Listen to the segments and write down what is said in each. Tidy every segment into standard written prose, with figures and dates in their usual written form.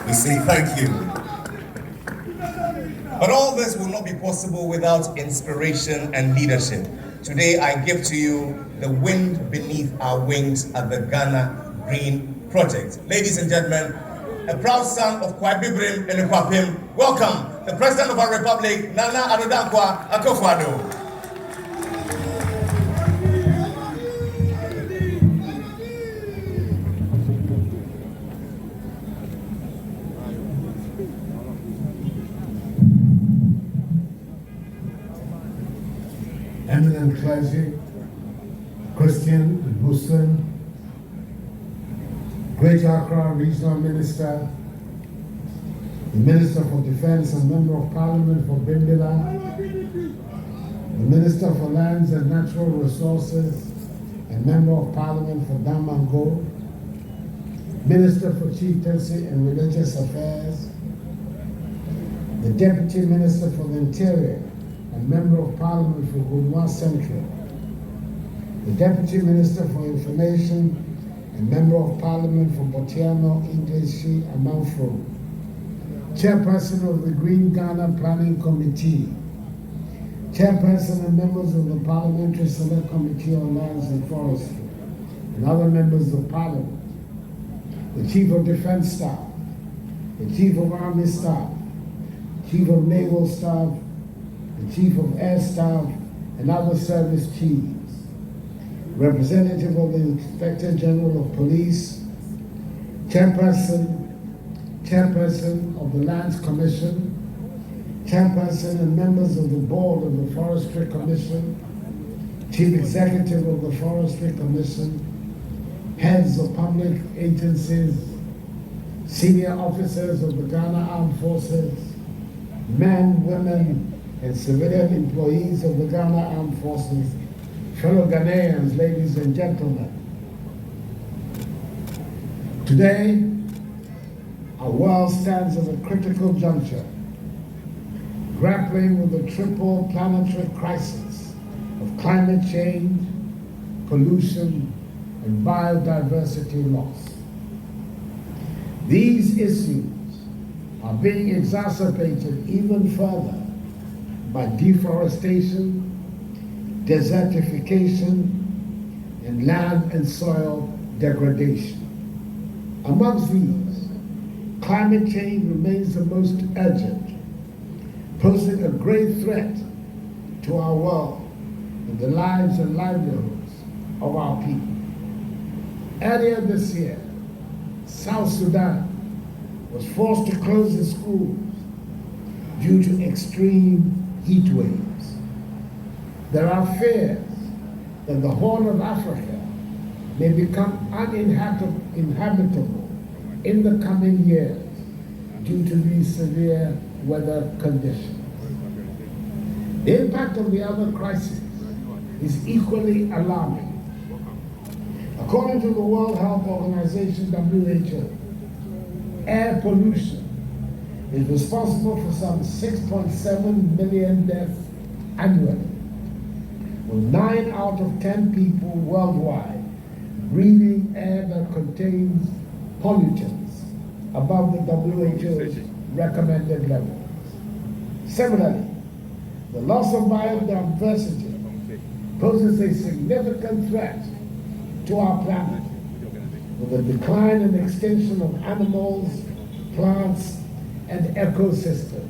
We say thank you. But all this will not be possible without inspiration and leadership. Today I give to you the wind beneath our wings at the Ghana Green Project. Ladies and gentlemen, a proud son of Kwai Bibrim and Kwapim, welcome the President of our Republic, Nana Addo Dankwa AKUFU ADDO. Eminent clergy, Christian and Muslim, Greater Accra Regional Minister, the Minister for Defense and Member of Parliament for Bimbilla, the Minister for Lands and Natural Resources and Member of Parliament for Damango, Minister for Chieftaincy and Religious Affairs, the Deputy Minister for the Interior and Member of Parliament for Gunma Central, the Deputy Minister for Information and Member of Parliament for Botiano, Ingleshi, and Manfro, Chairperson of the Green Ghana Planning Committee, Chairperson and members of the Parliamentary Select Committee on Lands and Forestry, and other members of Parliament, the Chief of Defense Staff, the Chief of Army Staff, Chief of Naval Staff, the Chief of Air Staff, and other service chiefs, representative of the Inspector General of Police, Chairperson of the Lands Commission, Chairperson and members of the Board of the Forestry Commission, Chief Executive of the Forestry Commission, heads of public agencies, senior officers of the Ghana Armed Forces, men, women, and civilian employees of the Ghana Armed Forces, fellow Ghanaians, ladies and gentlemen. Today, our world stands at a critical juncture, grappling with the triple planetary crisis of climate change, pollution, and biodiversity loss. These issues are being exacerbated even further by deforestation, desertification, and land and soil degradation. Amongst these, climate change remains the most urgent, posing a great threat to our world and the lives and livelihoods of our people. Earlier this year, South Sudan was forced to close its schools due to extreme heat waves. There are fears that the Horn of Africa may become uninhabitable in the coming years due to these severe weather conditions. The impact of the other crises is equally alarming. According to the World Health Organization, WHO, air pollution is responsible for some 6.7 million deaths annually, with 9 out of 10 people worldwide breathing air that contains pollutants above the WHO's recommended levels. Similarly, the loss of biodiversity poses a significant threat to our planet, with the decline and extinction of animals, plants, and ecosystems,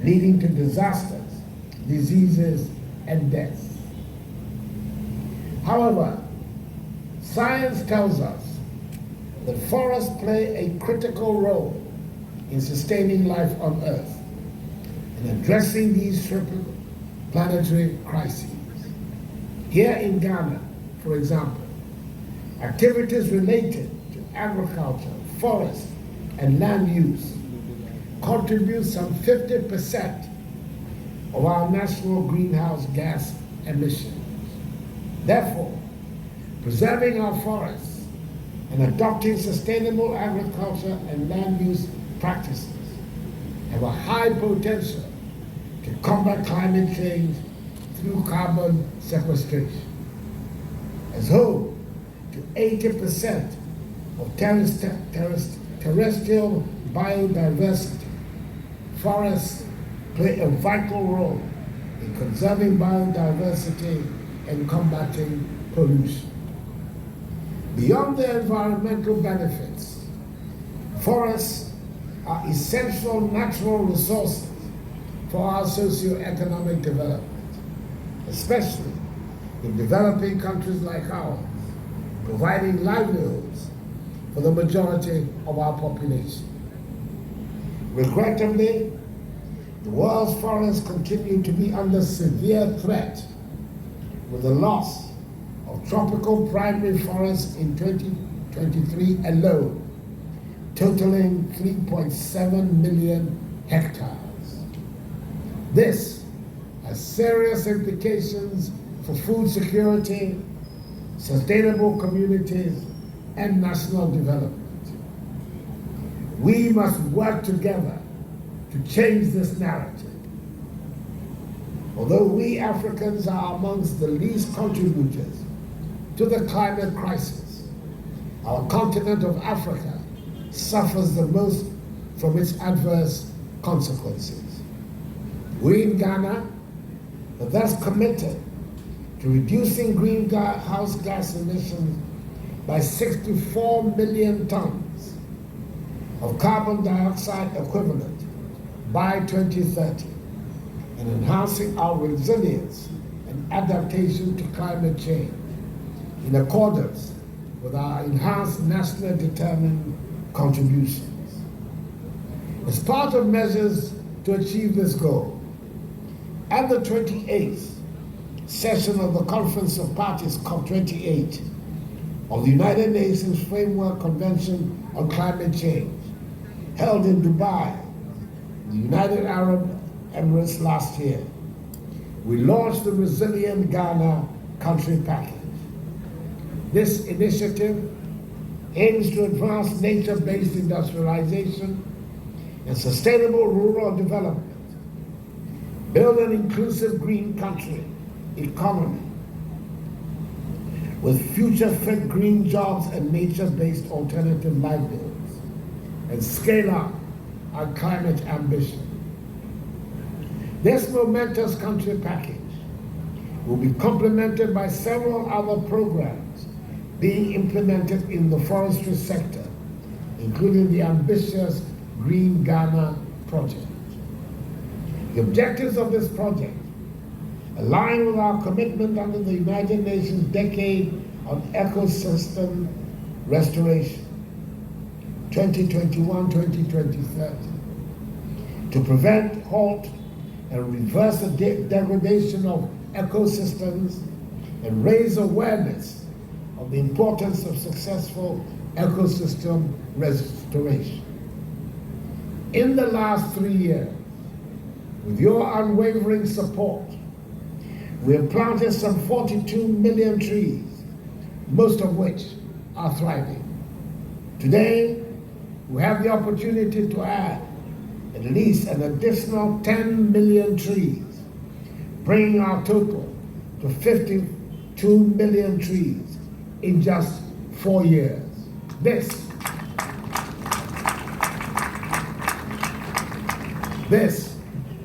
leading to disasters, diseases, and deaths. However, science tells us that forests play a critical role in sustaining life on Earth and addressing these triple planetary crises. Here in Ghana, for example, activities related to agriculture, forest, and land use contribute some 50% of our national greenhouse gas emissions. Therefore, preserving our forests and adopting sustainable agriculture and land use practices have a high potential to combat climate change through carbon sequestration. As home to 80% of terrestrial biodiversity. Forests play a vital role in conserving biodiversity and combating pollution. Beyond their environmental benefits, forests are essential natural resources for our socio-economic development, especially in developing countries like ours, providing livelihoods for the majority of our population. Regrettably, the world's forests continue to be under severe threat, with the loss of tropical primary forests in 2023 alone, totaling 3.7 million hectares. This has serious implications for food security, sustainable communities, and national development. We must work together to change this narrative. Although we Africans are amongst the least contributors to the climate crisis, our continent of Africa suffers the most from its adverse consequences. We in Ghana are thus committed to reducing greenhouse gas emissions by 64 million tons of carbon dioxide equivalent by 2030 and enhancing our resilience and adaptation to climate change in accordance with our enhanced nationally determined contributions. As part of measures to achieve this goal, at the 28th session of the Conference of Parties, COP28, of the United Nations Framework Convention on Climate Change, held in Dubai, the United Arab Emirates last year, we launched the Resilient Ghana Country Package. This initiative aims to advance nature-based industrialization and sustainable rural development, build an inclusive green country economy with future-fit green jobs and nature-based alternative livelihoods, and scale up our climate ambition. This momentous country package will be complemented by several other programs being implemented in the forestry sector, including the ambitious Green Ghana project. The objectives of this project align with our commitment under the United Nations Decade on Ecosystem Restoration, 2021-2030, to prevent, halt, and reverse the degradation of ecosystems and raise awareness of the importance of successful ecosystem restoration. In the last 3 years, with your unwavering support, we have planted some 42 million trees, most of which are thriving. Today, we have the opportunity to add at least an additional 10 million trees, bringing our total to 52 million trees in just 4 years. This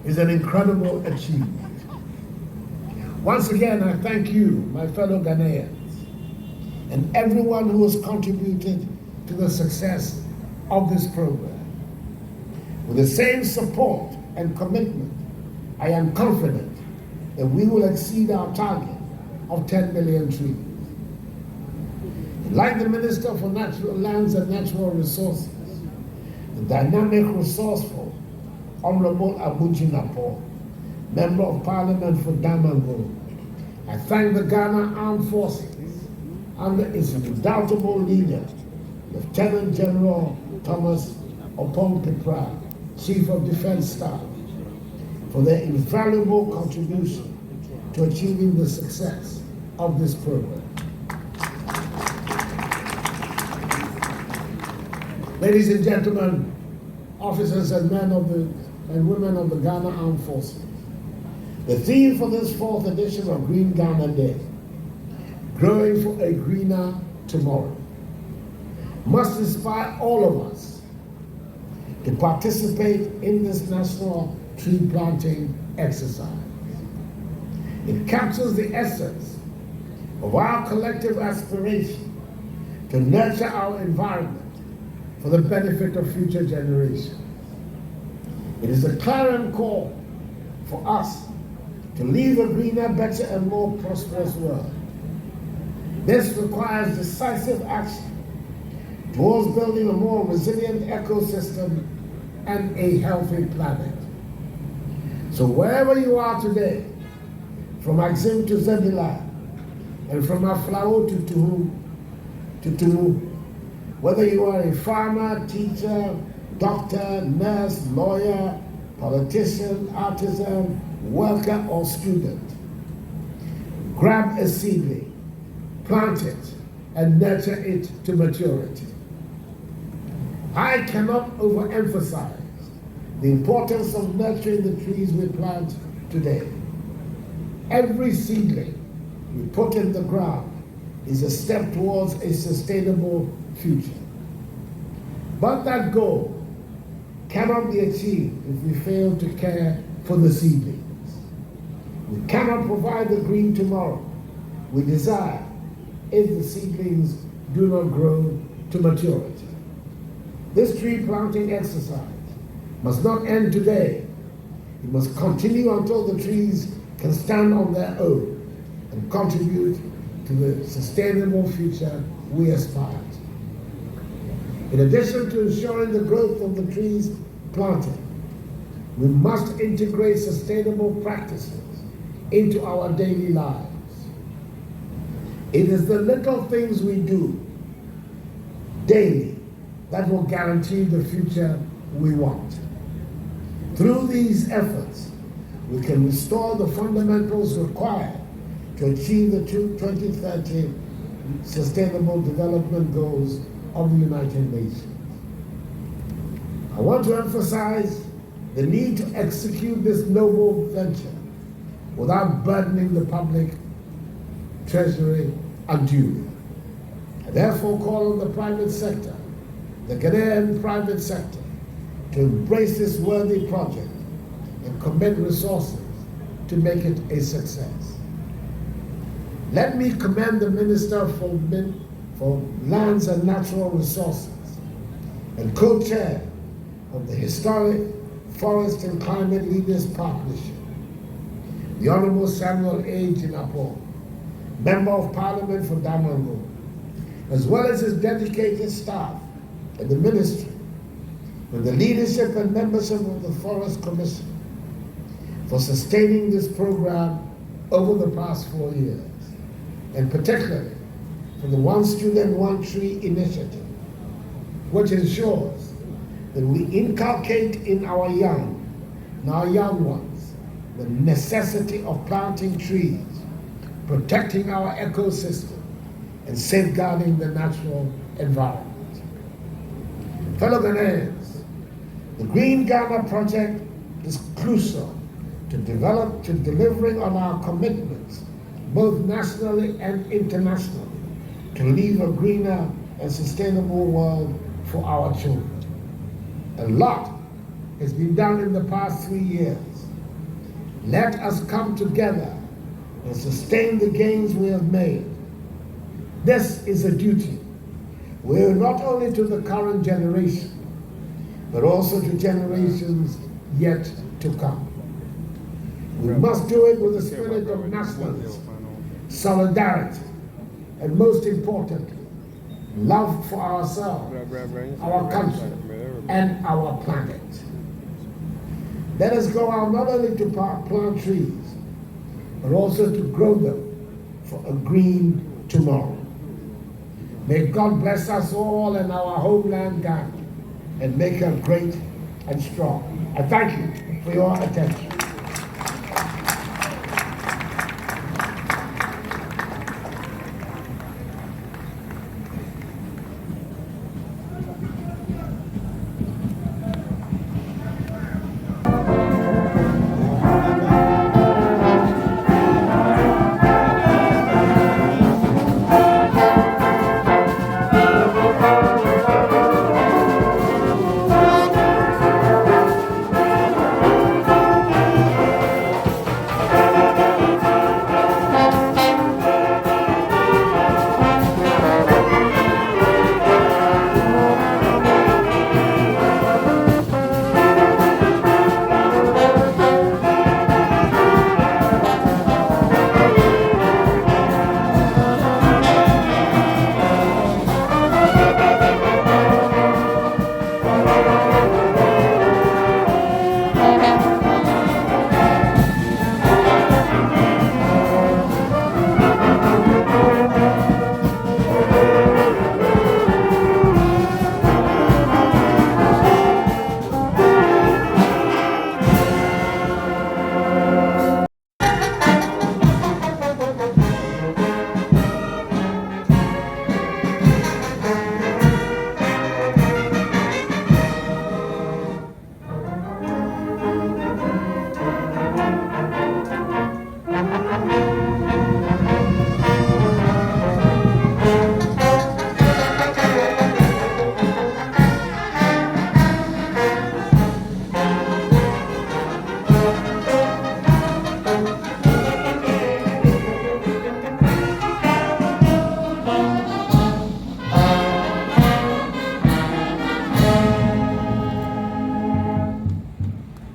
is an incredible achievement. Once again, I thank you, my fellow Ghanaians, and everyone who has contributed to the success of this program. With the same support and commitment, I am confident that we will exceed our target of 10 million trees. Like the Minister for Natural Lands and Natural Resources, the dynamic, resourceful, Honorable Abuji Napo, Member of Parliament for Damango, I thank the Ghana Armed Forces under its redoubtable leader, Lieutenant General Thomas Opong-Pepra, Chief of Defense Staff, for their invaluable contribution to achieving the success of this program. Ladies and gentlemen, officers and men and women of the Ghana Armed Forces, the theme for this 4th edition of Green Ghana Day, Growing for a Greener Tomorrow, must inspire all of us to participate in this national tree planting exercise. It captures the essence of our collective aspiration to nurture our environment for the benefit of future generations. It is a clarion call for us to leave a greener, better, and more prosperous world. This requires decisive action towards building a more resilient ecosystem and a healthy planet. So wherever you are today, from Axim to Zebila, and from Aflao to Tumu, whether you are a farmer, teacher, doctor, nurse, lawyer, politician, artisan, worker, or student, grab a seedling, plant it, and nurture it to maturity. I cannot overemphasize the importance of nurturing the trees we plant today. Every seedling we put in the ground is a step towards a sustainable future. But that goal cannot be achieved if we fail to care for the seedlings. We cannot provide the green tomorrow we desire if the seedlings do not grow to maturity. This tree planting exercise must not end today. It must continue until the trees can stand on their own and contribute to the sustainable future we aspire to. In addition to ensuring the growth of the trees planted, we must integrate sustainable practices into our daily lives. It is the little things we do daily that will guarantee the future we want. Through these efforts, we can restore the fundamentals required to achieve the 2030 Sustainable Development Goals of the United Nations. I want to emphasize the need to execute this noble venture without burdening the public treasury unduly. I therefore call on the private sector, the Ghanaian private sector, to embrace this worthy project and commit resources to make it a success. Let me commend the Minister for Lands and Natural Resources and co-chair of the Historic Forest and Climate Leaders Partnership, the Honorable Samuel A. Jinapo, Member of Parliament for Damango, as well as his dedicated staff and the ministry, with the leadership and membership of the Forest Commission, for sustaining this program over the past 4 years, and particularly for the One Student, One Tree initiative, which ensures that we inculcate in our young ones, the necessity of planting trees, protecting our ecosystem, and safeguarding the natural environment. Fellow Ghanaians, the Green Ghana Project is crucial to delivering on our commitments, both nationally and internationally, to leave a greener and sustainable world for our children. A lot has been done in the past 3 years. Let us come together and sustain the gains we have made. This is a duty we owe not only to the current generation, but also to generations yet to come. We must do it with a spirit of nationalism, solidarity, and most importantly, love for ourselves, our country, and our planet. Let us go out not only to plant trees, but also to grow them for a green tomorrow. May God bless us all in our homeland, Ghana, and make her great and strong. I thank you for your attention.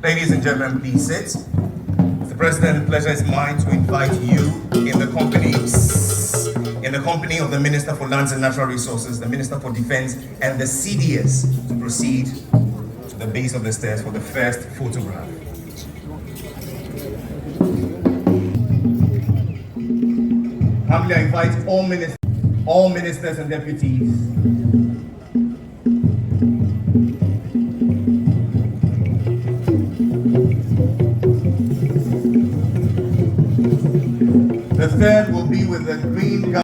Ladies and gentlemen, please sit. Mr. President, the pleasure is mine to invite you in the company of the Minister for Lands and Natural Resources, the Minister for Defense, and the CDS to proceed to the base of the stairs for the first photograph. Humbly, I invite all ministers and deputies. The third will be with the green gun.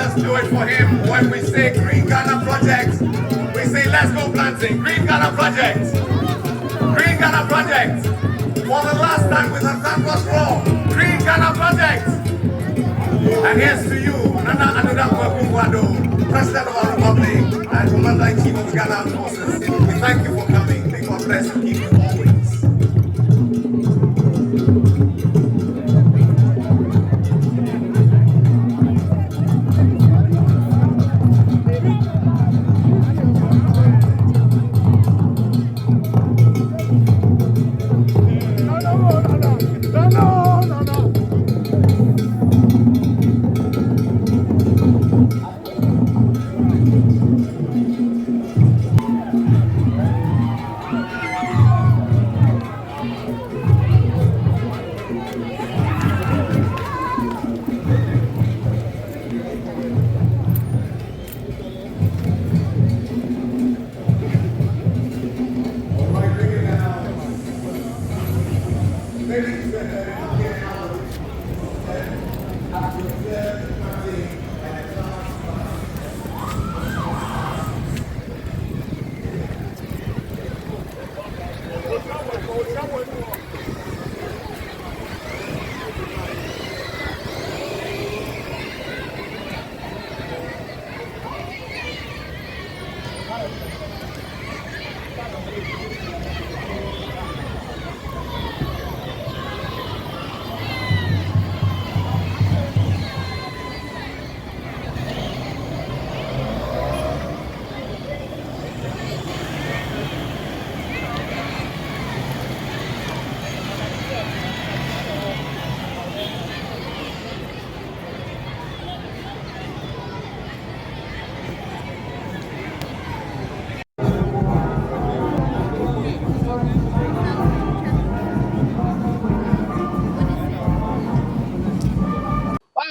Let's do it for him. When we say Green Ghana Project, we say let's go planting. Green Ghana Project. Green Ghana Project. For the last time with a campus roll. Green Ghana Project. And here's to you, Nana AKUFU ADDO, President of our Republic and Commander-in-Chief of the Ghana Armed Forces. We thank you for coming. May God bless and keep you always.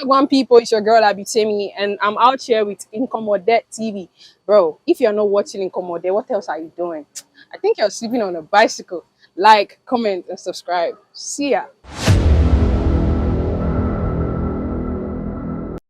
One people, it's your girl Abitemi, and I'm out here with Incommodate TV. Bro, if you're not watching Incommodate, what else are you doing? I think you're sleeping on a bicycle. Like, comment, and subscribe. See ya.